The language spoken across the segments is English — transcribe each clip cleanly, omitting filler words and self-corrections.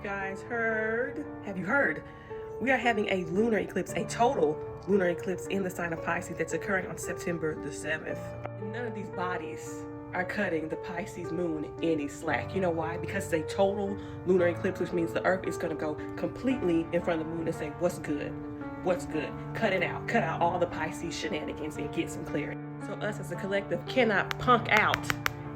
guys heard? Have you heard? We are having a lunar eclipse, a total lunar eclipse in the sign of Pisces that's occurring on September the 7th. None of these bodies are cutting the Pisces moon any slack. You know why? Because it's a total lunar eclipse, which means the earth is going to go completely in front of the moon and say, what's good? What's good? Cut it out. Cut out all the Pisces shenanigans and get some clarity. So us as a collective cannot punk out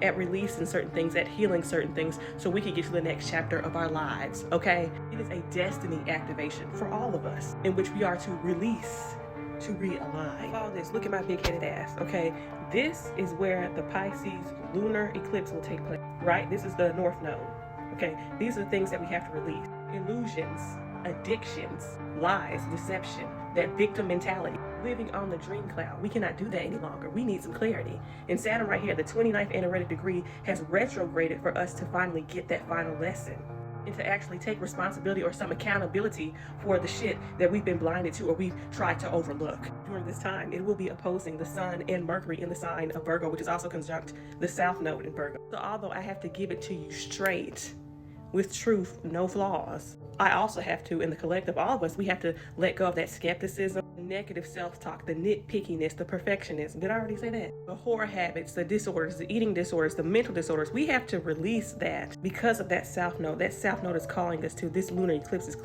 at releasing certain things, at healing certain things, so we can get to the next chapter of our lives, okay? It is a destiny activation for all of us, in which we are to release, to realign. Follow this, look at my big-headed ass, okay? This is where the Pisces lunar eclipse will take place, right? This is the North Node, okay? These are the things that we have to release. Illusions, addictions, lies, deception, that victim mentality, living on the dream cloud. We cannot do that any longer. We need some clarity. And Saturn right here, the 29th analytic degree, has retrograded for us to finally get that final lesson and to actually take responsibility or some accountability for the shit that we've been blinded to or we've tried to overlook. During this time, it will be opposing the Sun and Mercury in the sign of Virgo, which is also conjunct the South Node in Virgo. So although I have to give it to you straight, with truth, no flaws, I also have to, in the collective, all of us, we have to let go of that skepticism, the negative self-talk, the nitpickiness, the perfectionism. Did I already say that? The horror habits, the disorders, the eating disorders, the mental disorders. We have to release that because of that South Node. That South Node is calling us to, this lunar eclipse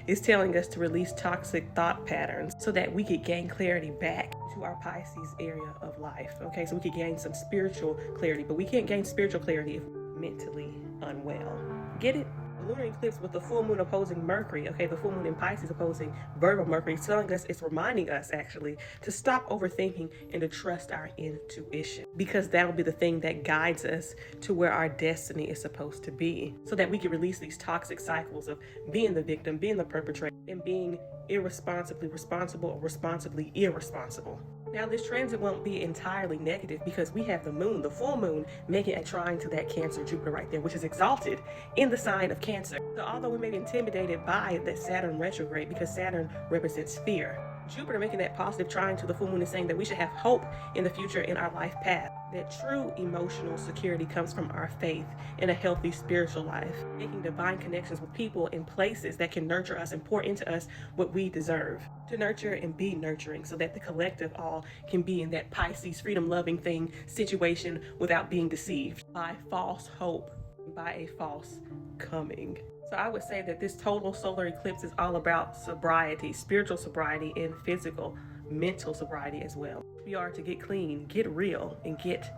is telling us to release toxic thought patterns so that we could gain clarity back to our Pisces area of life. Okay, so we could gain some spiritual clarity, but we can't gain spiritual clarity if we're mentally unwell. Get it? The lunar eclipse with the full moon opposing Mercury, okay, the full moon in Pisces opposing Virgo Mercury, it's telling us, it's reminding us actually to stop overthinking and to trust our intuition, because that'll be the thing that guides us to where our destiny is supposed to be, so that we can release these toxic cycles of being the victim, being the perpetrator, and being irresponsibly responsible or responsibly irresponsible. Now, this transit won't be entirely negative because we have the moon, the full moon, making a trine to that Cancer Jupiter right there, which is exalted in the sign of Cancer. So although we may be intimidated by that Saturn retrograde because Saturn represents fear, Jupiter making that positive trine to the full moon is saying that we should have hope in the future in our life path. That true emotional security comes from our faith in a healthy spiritual life, making divine connections with people and places that can nurture us and pour into us what we deserve. To nurture and be nurturing so that the collective all can be in that Pisces freedom-loving thing situation without being deceived by false hope, by a false coming. So I would say that this total solar eclipse is all about sobriety, spiritual sobriety, and physical, mental sobriety as well. We are to get clean, get real, and get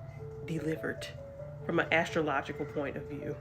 delivered from an astrological point of view.